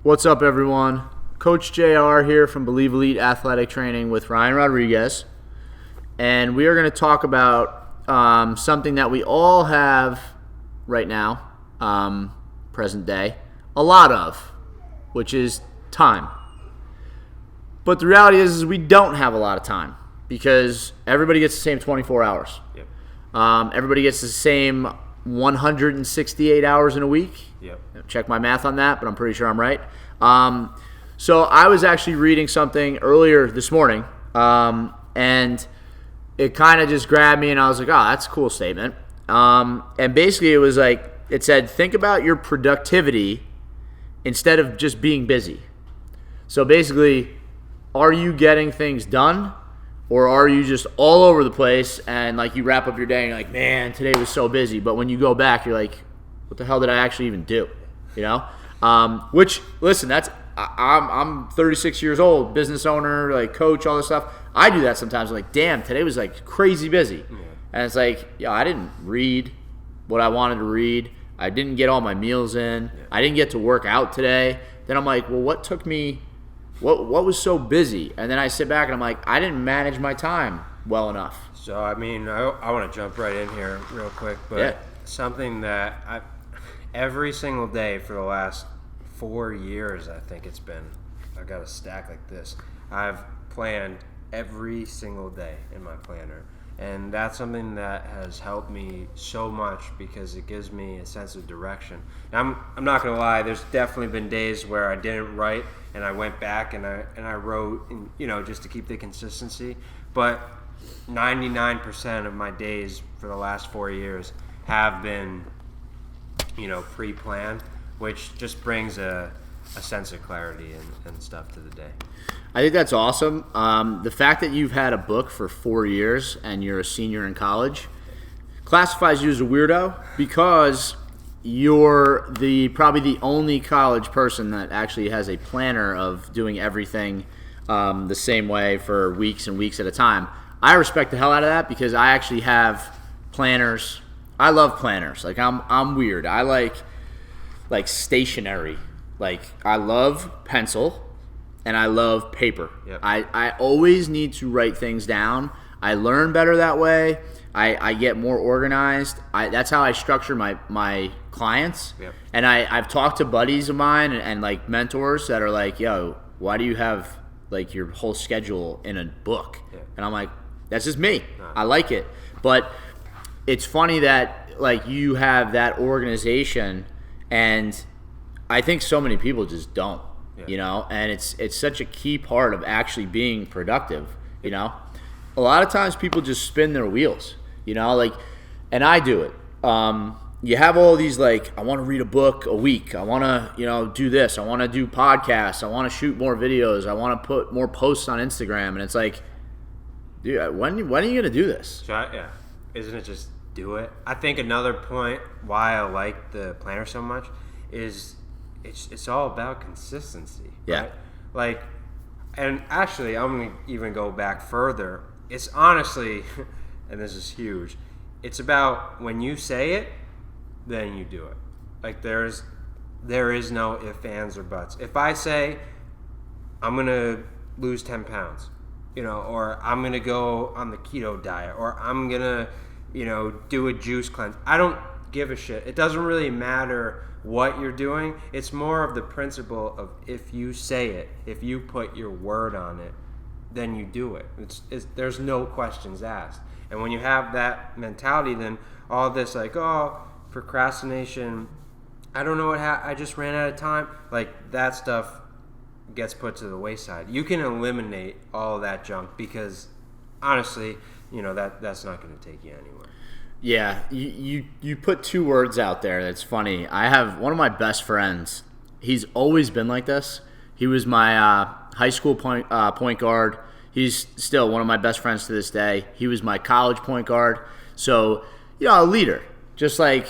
What's up, everyone? Coach JR here from Believe Elite Athletic Training with Ryan Rodriguez. And we are going to talk about something that we all have right now, present day, a lot of, which is time. But the reality is we don't have a lot of time because everybody gets the same 24 hours. Yep. Everybody gets the same 168 hours in a week. Yep. Check my math on that, but I'm pretty sure I'm right. So I was actually reading something earlier this morning, and it kind of just grabbed me, and I was like, oh, that's a cool statement. And basically it was like, it said, think about your productivity instead of just being busy. So basically, are you getting things done, or are you just all over the place and like you wrap up your day and you're like, man, today was so busy. But when you go back, you're like, what the hell did I actually even do? You know? Which, listen, I'm 36 years old, business owner, like coach, all this stuff. I do that sometimes. I'm like, damn, today was like crazy busy. Yeah. And it's like, I didn't read what I wanted to read. I didn't get all my meals in. Yeah. I didn't get to work out today. Then I'm like, well, what took me, what was so busy? And then I sit back and I'm like, I didn't manage my time well enough. So, I mean, I want to jump right in here real quick, but something that every single day for the last 4 years, I think it's been, I've got a stack like this. I've planned every single day in my planner. And that's something that has helped me so much because it gives me a sense of direction. Now, I'm not going to lie, there's definitely been days where I didn't write and I went back and I wrote, just to keep the consistency. But 99% of my days for the last 4 years have been, pre-planned, which just brings a sense of clarity and stuff to the day. I think that's awesome. The fact that you've had a book for 4 years and you're a senior in college classifies you as a weirdo because you're probably the only college person that actually has a planner of doing everything the same way for weeks and weeks at a time. I respect the hell out of that because I actually have planners. I love planners. Like I'm weird. I like stationery. Like I love pencil. And I love paper. Yep. I always need to write things down. I learn better that way. I get more organized. That's how I structure my clients. Yep. And I've talked to buddies of mine and like mentors that are like, yo, why do you have like your whole schedule in a book? Yep. And I'm like, that's just me. I like it. But it's funny that like you have that organization, and I think so many people just don't. Yeah. And it's such a key part of actually being productive. A lot of times people just spin their wheels, and I do it. You have all these like, I want to read a book a week. I want to, do this. I want to do podcasts. I want to shoot more videos. I want to put more posts on Instagram. And it's like, dude, when are you going to do this? Isn't it just do it? I think another point why I like the planner so much is it's all about consistency. Yeah. Right? Like, and actually, I'm going to even go back further. It's honestly, and this is huge, it's about when you say it, then you do it. Like, there is no ifs, ands, or buts. If I say, I'm going to lose 10 pounds, or I'm going to go on the keto diet, or I'm going to, do a juice cleanse, I don't give a shit. It doesn't really matter what you're doing. It's more of the principle of if you say it, if you put your word on it, then you do it. There's no questions asked. And when you have that mentality, then all this like, oh, procrastination, I don't know I just ran out of time, like that stuff gets put to the wayside. You can eliminate all of that junk because honestly, that's not going to take you anywhere. Yeah, you put two words out there that's funny. I have one of my best friends. He's always been like this. He was my high school point guard. He's still one of my best friends to this day. He was my college point guard. So, a leader. Just like,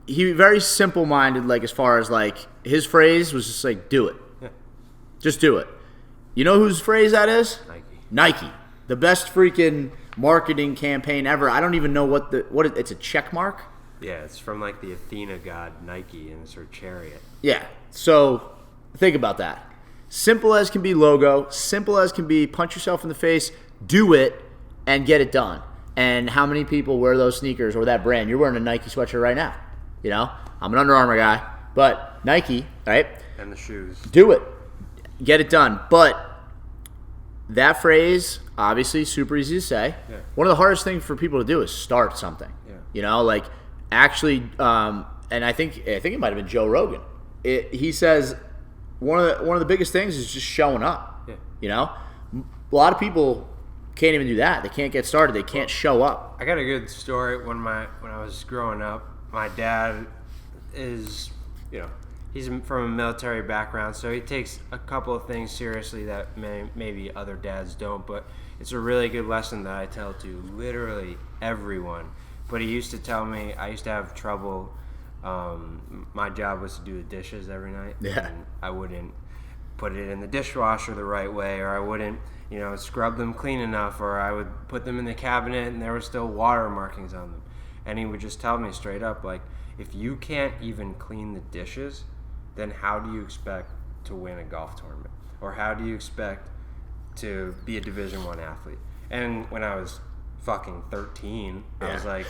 he very simple-minded, like as far as like, his phrase was just like, do it. Yeah. Just do it. You know whose phrase that is? Nike. The best freaking marketing campaign ever. I don't even know what it's a check mark. Yeah, it's from like the Athena god Nike and it's her chariot. Yeah. So Think about that. Simple as can be logo, simple as can be punch yourself in the face, do it, and get it done. And how many people wear those sneakers or that brand? You're wearing a Nike sweatshirt right now. You know, I'm an Under Armour guy, but Nike, right? And the shoes. Do it. Get it done. But that phrase, obviously, super easy to say. Yeah. One of the hardest things for people to do is start something. Yeah. You know, like actually, and I think it might have been Joe Rogan. He says one of the biggest things is just showing up. Yeah. You know, a lot of people can't even do that. They can't get started. They can't show up. I got a good story when I was growing up. My dad is, he's from a military background, so he takes a couple of things seriously that maybe other dads don't, but it's a really good lesson that I tell to literally everyone. But he used to tell me, I used to have trouble, my job was to do the dishes every night. Yeah. And I wouldn't put it in the dishwasher the right way, or I wouldn't, scrub them clean enough, or I would put them in the cabinet and there were still water markings on them. And he would just tell me straight up, like, if you can't even clean the dishes, then how do you expect to win a golf tournament? Or how do you expect to be a Division I athlete? And when I was fucking 13, I was like,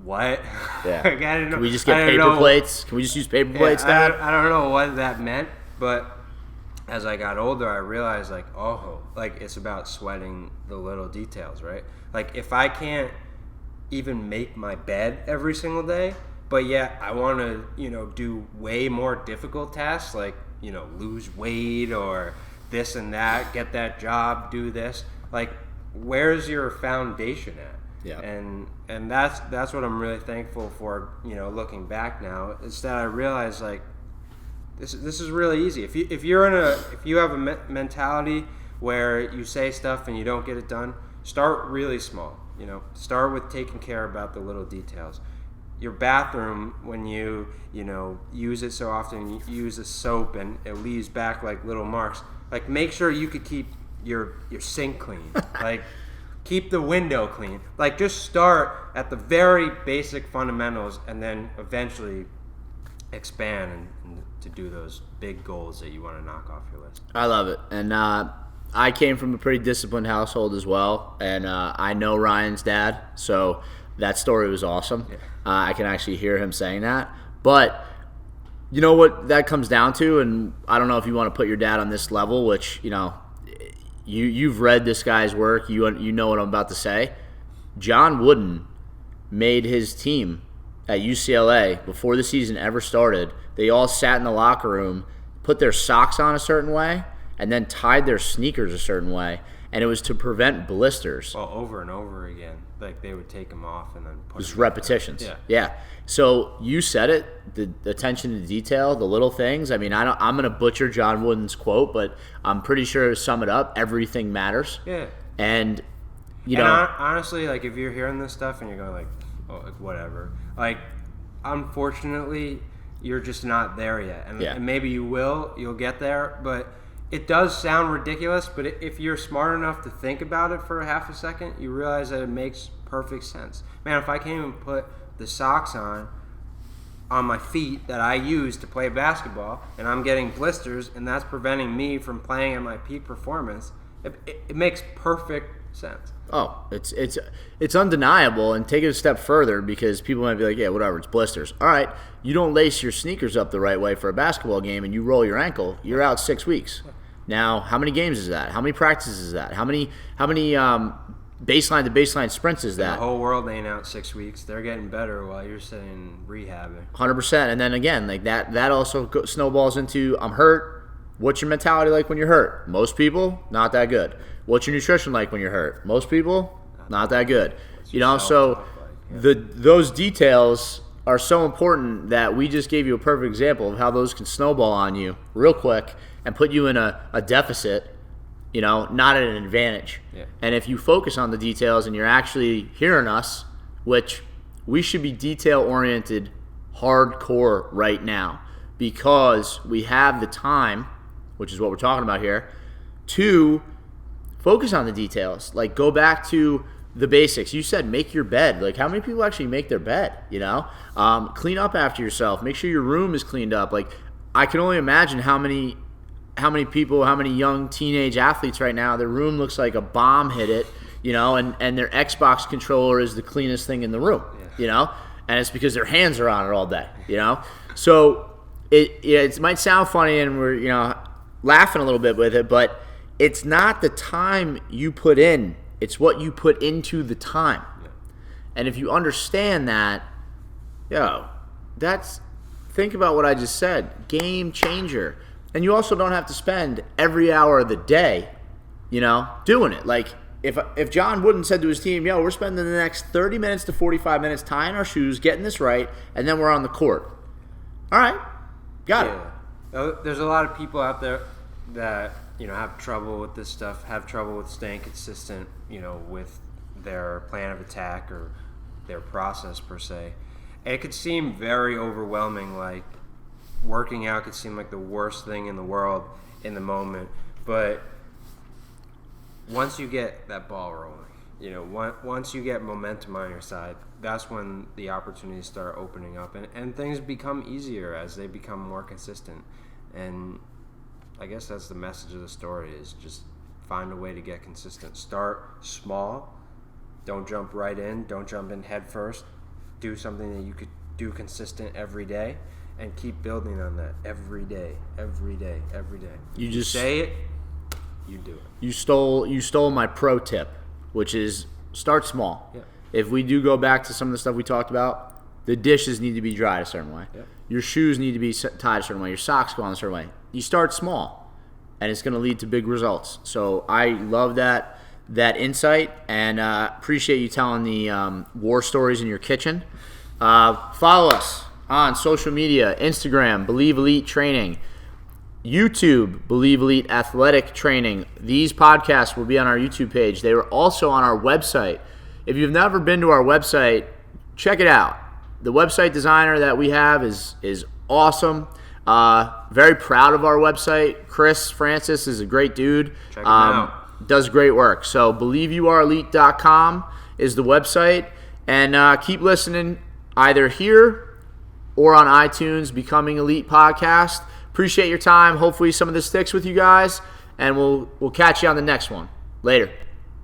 what? Yeah. Like, I didn't know. Can we just get paper plates? Can we just use paper plates now? I don't know what that meant, but as I got older, I realized, like, it's about sweating the little details, right? Like, if I can't even make my bed every single day, but yet I want to, do way more difficult tasks, like, lose weight or this and that, get that job, do this. Like, where's your foundation at? Yeah. And that's what I'm really thankful for, looking back now, is that I realize, like, this is really easy. If you have a mentality where you say stuff and you don't get it done, start really small. Start with taking care about the little details. Your bathroom, when you use it so often, you use a soap and it leaves back like little marks. Like, make sure you could keep your sink clean. Like, keep the window clean. Like, just start at the very basic fundamentals and then eventually expand and to do those big goals that you want to knock off your list. I love it. And I came from a pretty disciplined household as well, and I know Ryan's dad, so that story was awesome. Yeah. I can actually hear him saying that. But you know what that comes down to, and I don't know if you want to put your dad on this level, which, you've read this guy's work, you know what I'm about to say. John Wooden made his team at UCLA before the season ever started. They all sat in the locker room, put their socks on a certain way, and then tied their sneakers a certain way, and it was to prevent blisters. Well, over and over again, like, they would take them off and then put Just them repetitions. back. Yeah. So you said it, the attention to detail, the little things. I mean, I'm going to butcher John Wooden's quote, but I'm pretty sure to sum it up, everything matters. Yeah. And honestly, like, if you're hearing this stuff and you're going like, oh, like, whatever, like, unfortunately, you're just not there yet. And maybe you'll get there, but it does sound ridiculous, but if you're smart enough to think about it for a half a second, you realize that it makes perfect sense. Man, if I can't even put the socks on my feet that I use to play basketball, and I'm getting blisters, and that's preventing me from playing at my peak performance, it makes perfect sense. Oh, it's undeniable, and take it a step further, because people might be like, yeah, whatever, it's blisters. All right, you don't lace your sneakers up the right way for a basketball game and you roll your ankle, you're out 6 weeks. Now, how many games is that? How many practices is that? How many baseline to baseline sprints is that? The whole world ain't out 6 weeks. They're getting better while you're sitting rehabbing. 100%. And then again, like that also snowballs into, I'm hurt. What's your mentality like when you're hurt? Most people, not that good. What's your nutrition like when you're hurt? Most people, not that good. So those details are so important that we just gave you a perfect example of how those can snowball on you real quick and put you in a deficit, not at an advantage. Yeah. And if you focus on the details and you're actually hearing us, which we should be detail-oriented hardcore right now, because we have the time, which is what we're talking about here, to focus on the details. Like, go back to the basics. You said make your bed. Like, how many people actually make their bed, Clean up after yourself. Make sure your room is cleaned up. Like, I can only imagine how many people, how many young teenage athletes right now, their room looks like a bomb hit it, and their Xbox controller is the cleanest thing in the room, and it's because their hands are on it all day, So it might sound funny, and we're laughing a little bit with it, but it's not the time you put in, it's what you put into the time. Yeah. And if you understand that, think about what I just said, game changer. And you also don't have to spend every hour of the day, doing it. Like if John Wooden said to his team, we're spending the next 30 minutes to 45 minutes tying our shoes, getting this right, and then we're on the court. All right, got it. There's a lot of people out there that, have trouble with this stuff, have trouble with staying consistent, with their plan of attack or their process per se. And it could seem very overwhelming, like working out could seem like the worst thing in the world in the moment. But once you get that ball rolling, once you get momentum on your side, that's when the opportunities start opening up, and things become easier as they become more consistent. And I guess that's the message of the story, is just find a way to get consistent. Start small. Don't jump right in. Don't jump in head first. Do something that you could do consistent every day, and keep building on that every day. You just say it, you do it. You stole my pro tip, which is start small. Yeah. If we do go back to some of the stuff we talked about, the dishes need to be dried a certain way. Yeah. Your shoes need to be tied a certain way. Your socks go on a certain way. You start small, and it's going to lead to big results. So I love that insight, and appreciate you telling the war stories in your kitchen. Follow us on social media, Instagram, Believe Elite Training, YouTube, Believe Elite Athletic Training. These podcasts will be on our YouTube page. They were also on our website. If you've never been to our website, check it out. The website designer that we have is awesome. Very proud of our website. Chris Francis is a great dude. Check him out. Does great work. So BelieveYouAreElite.com is the website. And keep listening either here or on iTunes, Becoming Elite Podcast. Appreciate your time. Hopefully some of this sticks with you guys. And we'll catch you on the next one. Later.